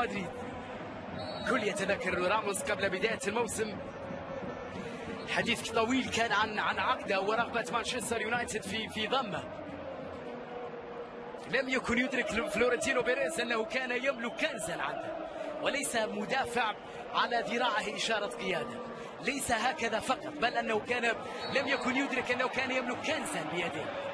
مدريد. كل يتذكر راموس قبل بداية الموسم حديث طويل كان عن عقده ورغبة مانشستر يونايتد في ضمه. لم يكن يدرك فلورنتينو بيريز أنه كان يملك كنزا عنده، وليس مدافع على ذراعه إشارة قيادة، ليس هكذا فقط، بل أنه لم يكن يدرك أنه كان يملك كنزا بيده.